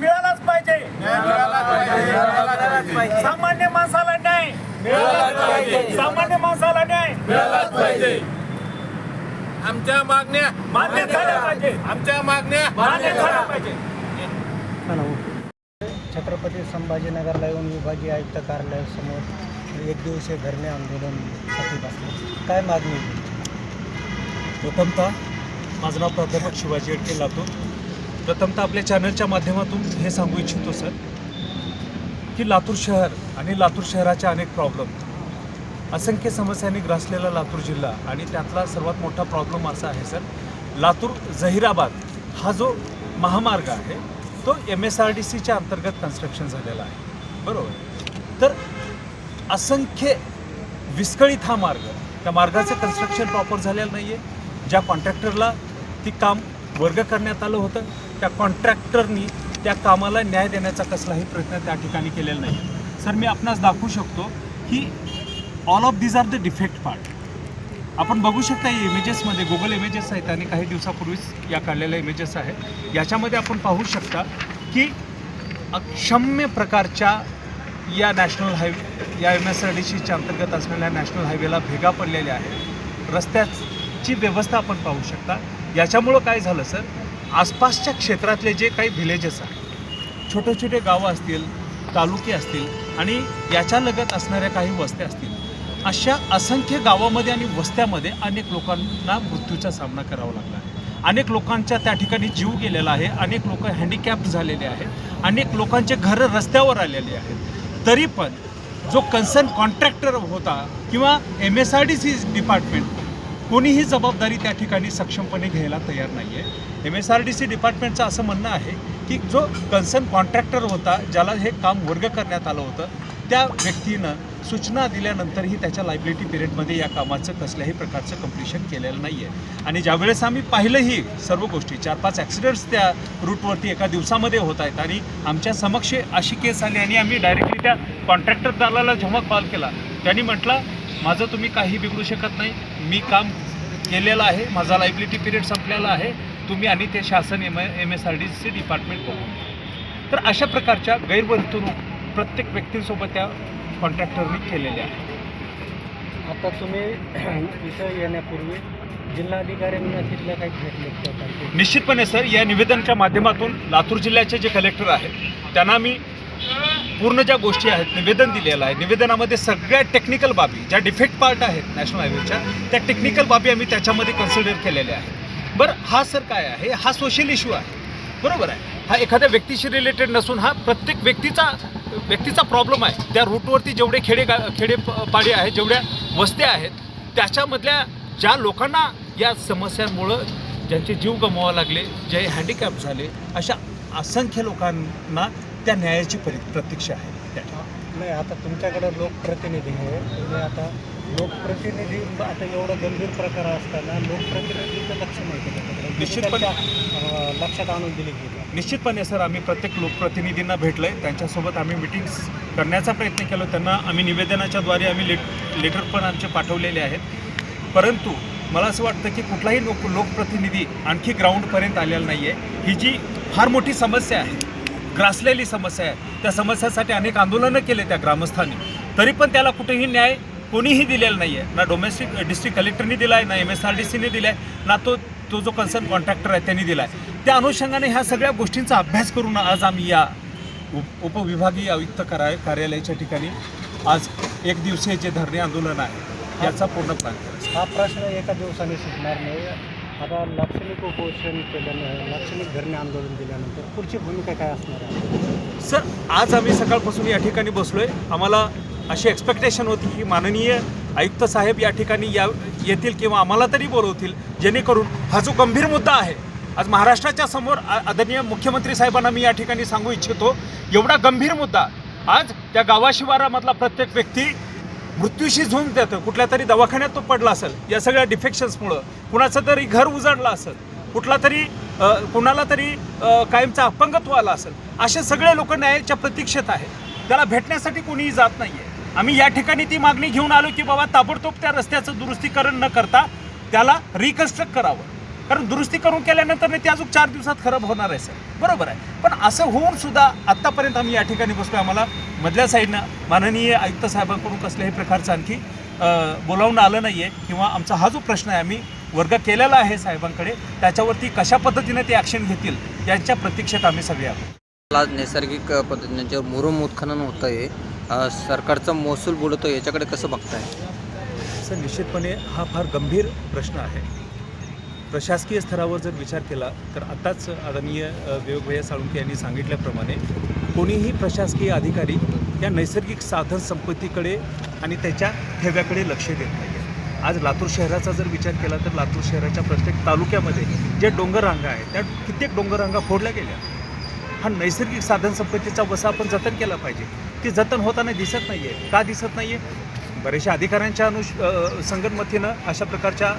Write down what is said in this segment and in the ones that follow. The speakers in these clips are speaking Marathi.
मिळालाच पाहिजे, सामान्य माणसाला न्याय मिळालाच पाहिजे, सामान्य माणसाला न्याय मिळालाच पाहिजे, आमच्या मागण्या मान्य झाल्या पाहिजे, आमच्या मागण्या मान्य झाल्या पाहिजे. छत्रपती संभाजीनगरला येऊन विभागीय आयुक्त कार्यालयासमोर एक दिवसीय धरणे आंदोलनासाठी बसले. काय मागणी? प्रथमतः माझं नाव प्राध्यापक शिवाजी अडके लातूर. प्रथमतः आपल्या चॅनलच्या माध्यमातून हे सांगू इच्छितो सर की लातूर शहर आणि लातूर शहराच्या अनेक प्रॉब्लेम, असंख्य समस्यांनी ग्रासलेला लातूर जिल्हा आणि त्यातला सर्वात मोठा प्रॉब्लेम असा आहे सर, लातूर जहिराबाद हा जो महामार्ग आहे तो MSRDCच्या अंतर्गत कन्स्ट्रक्शन झालेला आहे, बरोबर. तर असंख्य विस्कळीत हा मार्ग, त्या मार्गाचं कन्स्ट्रक्शन प्रॉपर झालेलं नाही आहे. ज्या कॉन्ट्रॅक्टरला ती काम वर्ग करण्यात आलं होतं त्या कॉन्ट्रॅक्टरनी त्या कामाला न्याय देण्याचा कसलाही प्रयत्न त्या ठिकाणी केलेला नाही आहे. सर मी आपणास दाखवू शकतो की all of these are the defect part. आपण बघू शकता इमेजेसमध्ये, गुगल इमेजेस आहेत आणि काही दिवसापूर्वीच या काढलेल्या इमेजेस आहेत. याच्यामध्ये आपण पाहू शकता की अक्षम्य प्रकारच्या या नॅशनल हायवे, या MSRDCच्या अंतर्गत असलेल्या नॅशनल हायवेला भेगा पडलेल्या आहेत. रस्त्याची व्यवस्था आपण पाहू शकता. याच्यामुळं काय झालं सर, आसपासच्या क्षेत्रातले जे काही व्हिलेजेस आहेत, छोटे छोटे गावं असतील, तालुके असतील आणि याच्या लगत असणाऱ्या काही वस्त्या असतील, अशा असंख्य गावामध्ये आणि वस्त्यामध्ये अनेक लोकांना मृत्यूचा सामना करावा लागला आहे. अनेक लोकांच्या त्या ठिकाणी जीव गेलेला आहे, अनेक लोक हँडिकॅप्ड झालेले आहेत, अनेक लोकांचे घरं रस्त्यावर आलेले आहेत. तरी पण जो कन्सर्न कॉन्ट्रॅक्टर होता किंवा MSRDC डिपार्टमेंट, कोणीही जबाबदारी त्या ठिकाणी सक्षमपणे घ्यायला तयार नाही आहे. MSRDC डिपार्टमेंटचं असं म्हणणं आहे की जो कन्सर्न कॉन्ट्रॅक्टर होता, ज्याला हे काम वर्ग करण्यात आलं होतं, त्या व्यक्तीनं सूचना दिल्यानंतरही त्याच्या लायबिलिटी पिरियडमध्ये या कामाचं कसल्याही प्रकारचं कम्प्लिशन केलेलं नाही आहे. आणि ज्यावेळेस आम्ही पाहिलंही सर्व गोष्टी, 4-5 ॲक्सिडेंट्स त्या रूटवरती एका दिवसामध्ये होत आहेत आणि आमच्या समक्ष अशी केस आली आणि आम्ही डायरेक्टली त्या कॉन्ट्रॅक्टर दालाला जेव्हा कॉल केला, त्यांनी म्हटलं माझं तुम्ही काही बिघडू शकत नाही, मी काम केलेलं आहे, माझा लायबिलिटी पिरियड संपलेला आहे, तुम्ही आणि ते शासन MSRDC डिपार्टमेंट बघू. तर अशा प्रकारच्या गैरवर्तणूक प्रत्येक व्यक्तींसोबत त्या कॉन्ट्रॅक्टरनी केलेले आहे. आता तुम्ही इथं येण्यापूर्वी जिल्हाधिकाऱ्यांना तिथल्या काही भेटले? निश्चितपणे सर, या निवेदनाच्या माध्यमातून लातूर जिल्ह्याचे जे कलेक्टर आहेत त्यांना मी पूर्ण ज्या गोष्टी आहेत निवेदन दिलेलं आहे. निवेदनामध्ये सगळ्या टेक्निकल बाबी, ज्या डिफेक्ट पार्ट आहेत नॅशनल हायवेच्या, त्या टेक्निकल बाबी आम्ही त्याच्यामध्ये कन्सिडर केलेल्या आहेत. बरं, हा सर काय आहे, हा सोशल इश्यू आहे, बरोबर आहे. हा एखाद्या व्यक्तीशी रिलेटेड नसून हा प्रत्येक व्यक्तीचा प्रॉब्लेम आहे. त्या रूटवरती जेवढे खेडेपाडे आहेत, जेवढ्या वस्त्या आहेत, त्याच्यामधल्या ज्या लोकांना या समस्यांमुळं ज्यांचे जीव गमवावे लागले, जे हँडिकॅप झाले, अशा असंख्य लोकांना त्या न्यायाची प्रतीक्षा आहे. नाही, आता तुमच्याकडे लोकप्रतिनिधी आहे, तुम्ही आता लोकप्रतिनिधी, आता एवढं गंभीर प्रकार असताना लोकप्रतिनिधीचं लक्ष नाही केलं, निश्चितपणे लक्षात आणून दिली गेली. निश्चितपणे सर, आम्ही प्रत्येक लोकप्रतिनिधींना भेटलो आहे, त्यांच्यासोबत आम्ही मिटिंग्स करण्याचा प्रयत्न केला. त्यांना आम्ही निवेदनाच्याद्वारे आम्ही लेटर पण आमचे पाठवलेले आहेत. परंतु मला असं वाटतं की कुठलाही लोकप्रतिनिधी आणखी ग्राउंडपर्यंत आलेला नाही आहे. ही जी फार मोठी समस्या आहे, ग्रासलेली समस्या आहे, त्या समस्यासाठी अनेक आंदोलनं केले त्या ग्रामस्थांनी, तरी पण त्याला कुठेही न्याय कोणीही दिलेला नाही आहे. ना डिस्ट्रिक्ट कलेक्टरनी दिला आहे, ना MSRDCने दिला आहे, ना तो जो कन्सर्न कॉन्ट्रॅक्टर आहे त्यांनी दिला आहे. त्या अनुषंगाने ह्या सगळ्या गोष्टींचा अभ्यास करून आज आम्ही या उपविभागीय आयुक्त कार्यालयाच्या ठिकाणी आज एक दिवसीय जे धरणे आंदोलन आहे याचा पूर्ण प्लॅन करायचा. हा प्रश्न एका दिवसाने सुटणार नाही. आता लाक्षणिक उपोषण केल्यानं, लाक्षणिक धरणे आंदोलन दिल्यानंतर पुढची भूमिका काय असणार आहे? सर, आज आम्ही सकाळपासून या ठिकाणी बसलो आहे. आम्हाला अशी एक्सपेक्टेशन होती की माननीय आयुक्त साहेब या ठिकाणी येतील किंवा आम्हाला तरी बोलवतील, जेणेकरून हा जो गंभीर मुद्दा आहे आज महाराष्ट्राच्या समोर, आदरणीय मुख्यमंत्री साहेबांना मी या ठिकाणी सांगू इच्छितो, एवढा गंभीर मुद्दा आज त्या गावाशिवारामधला प्रत्येक व्यक्ती मृत्यूशी झुंज देतं. कुठल्या तरी दवाखान्यात तो पडला असेल या सगळ्या डिफेक्शन्समुळं, कुणाचं तरी घर उजाडलं असेल, कुणाला तरी कायमचा अपंगत्व आला असेल, असे सगळे लोक न्यायाच्या प्रतीक्षेत आहेत. त्याला भेटण्यासाठी कोणीही जात नाही आहे. आम्ही या ठिकाणी ती मागणी घेऊन आलो की बाबा ताबडतोब त्या रस्त्याचं दुरुस्तीकरण न करता त्याला रिकन्स्ट्रक्ट करावं. कारण दुरुस्ती करून केल्यानंतर ते अजून 4 दिवसात खराब होणार आहे सर, बरोबर आहे. पण असं होऊन सुद्धा आत्तापर्यंत आम्ही या ठिकाणी बसलो, आम्हाला मधल्या साईडनं माननीय आयुक्त साहेबांकडून कसल्याही प्रकारचं आणखी बोलावून आलं नाही आहे, किंवा आमचा हा जो प्रश्न आहे आम्ही वर्ग केलेला आहे साहेबांकडे, त्याच्यावरती कशा पद्धतीने ते ॲक्शन घेतील याच्या प्रतीक्षेत आम्ही सगळे आहोत. आज नैसर्गिक पद्धतीने जे मुरुम उत्खनन होतं आहे, सरकारचा महसूल बुडतो, याच्याकडे कसं बघताय? सर, निश्चितपणे हा फार गंभीर प्रश्न आहे. प्रशासकीय स्तरावर जर विचार केला तर आताच आदरणीय विवेक भैया साळुंखे यांनी सांगितल्याप्रमाणे कोणीही प्रशासकीय अधिकारी या नैसर्गिक साधन संपत्तीकडे आणि त्याच्या ठेव्याकडे लक्ष देत नाही आहे. आज लातूर शहराचा जर विचार केला तर लातूर शहराच्या प्रत्येक तालुक्यामध्ये जे डोंगररांगा आहेत त्या कित्येक डोंगररांगा फोडल्या गेल्या. हा नैसर्गिक साधन संपत्तीचा वसा आपण जतन केला पाहिजे. ती जतन होताना दिसत नाही आहे. का दिसत नाही आहे? बऱ्याचशा अधिकाऱ्यांच्या संगनमतीनं अशा प्रकारच्या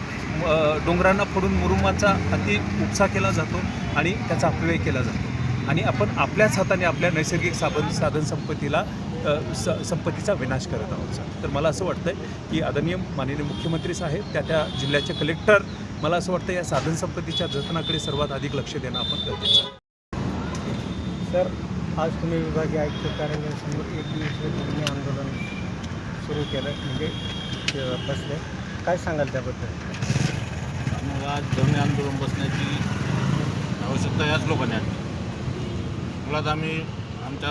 डोंगरांना फोडून मुरुमाचा अति उपसा केला जातो आणि त्याचा अपव्यय केला जातो, आणि आपण आपल्याच हाताने आपल्या नैसर्गिक साधन संपत्तीला संपत्तीचा विनाश करत आहोत सर. तर मला असं वाटतं की आदरणीय माननीय मुख्यमंत्री साहेब, त्या जिल्ह्याचे कलेक्टर, मला असं वाटतं या साधन संपत्तीच्या जतनाकडे सर्वात अधिक लक्ष देणं आपण गरजेचं आहे. सर, आज तुम्ही विभागीय आयुक्त कार्यालयासमोर एक दिवसीय धरणे आंदोलन सुरू केलं, म्हणजे बसले, काय सांगाल त्याबद्दल? मग आज धरणे आंदोलन बसण्याची आवश्यकता याच लोकांनी आहे. मुळात आम्ही आमच्या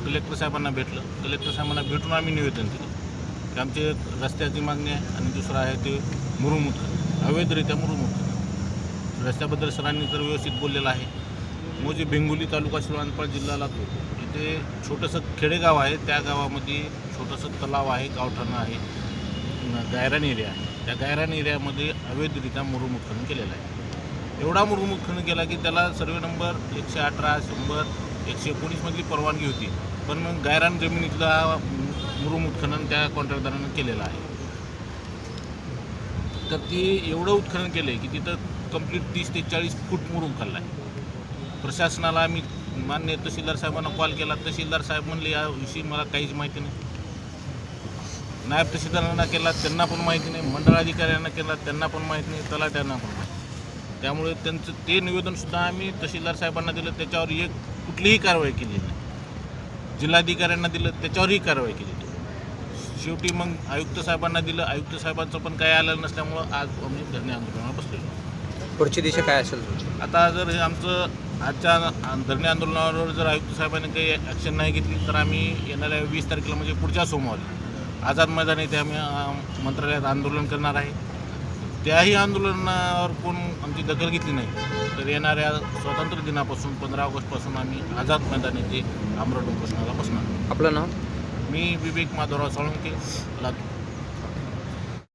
कलेक्टर साहेबांना भेटलं. कलेक्टर साहेबांना भेटून आम्ही निवेदन दिलं की आमची रस्त्याची मागणी आहे, आणि दुसरं आहे ते मुरुम उत्खनन, अवैधरित्या मुरुम उत्खनन. रस्त्याबद्दल सरांनी तर व्यवस्थित बोललेलं आहे. मोजे बेंगोली तालुका शिवानपाळ जिल्हा लातूर इथे छोटंसं खेडेगाव आहे. त्या गावामध्ये छोटंसं तलाव आहे, गावठाणं आहे, गायरान एरिया आहे. त्या गायरान एरियामध्ये अवैधरित्या मुरुम उत्खनन केलेलं आहे. एवढा मुरुम उत्खनन केला की त्याला सर्वे नंबर 118, 100, 119मधली परवानगी होती, पण मग गायरान जमिनीतला मुरुम उत्खनन त्या कॉन्ट्रॅक्टदारानं केलेलं आहे. तर ती एवढं उत्खनन केलं आहे की तिथं कंप्लीट 30 ते 40 फूट मुरुम खाल्ला आहे. प्रशासनाला आम्ही मान्य तहसीलदार साहेबांना कॉल केला. तहसीलदार साहेब म्हणले याविषयी मला काहीच माहिती नाही. नायब तहसीलदारांना केला, त्यांना पण माहिती नाही. मंडळाधिकाऱ्यांना केला, त्यांना पण माहिती नाही. तलाट्यांना पण माहिती. त्यामुळे त्यांचं ते निवेदनसुद्धा आम्ही तहसीलदार साहेबांना दिलं, त्याच्यावर एक कुठलीही कारवाई केली नाही. जिल्हाधिकाऱ्यांना दिलं, त्याच्यावरही कारवाई केली नाही. शेवटी मग आयुक्त साहेबांना दिलं, आयुक्त साहेबांचं पण काही आलं नसल्यामुळं आज आम्ही धरणे आंदोलनाला बसलेलो. पुढची दिशा काय असेल? आता जर हे आमचं आजच्या धरणे आंदोलनावर जर आयुक्त साहेबांनी काही ॲक्शन नाही घेतली तर आम्ही येणाऱ्या 20 तारखेला म्हणजे पुढच्या सोमवारी आझाद मैदान येथे आम्ही मंत्रालयात आंदोलन करणार आहे. त्याही आंदोलनावर कोण आमची दखल घेतली नाही तर येणाऱ्या स्वातंत्र्य दिनापासून 15 ऑगस्टपासून आम्ही आझाद मैदान येथे आमरण उपोषणाला बसणार. आपलं नाव? मी विवेक माधवराव साळुंखे, लातूर.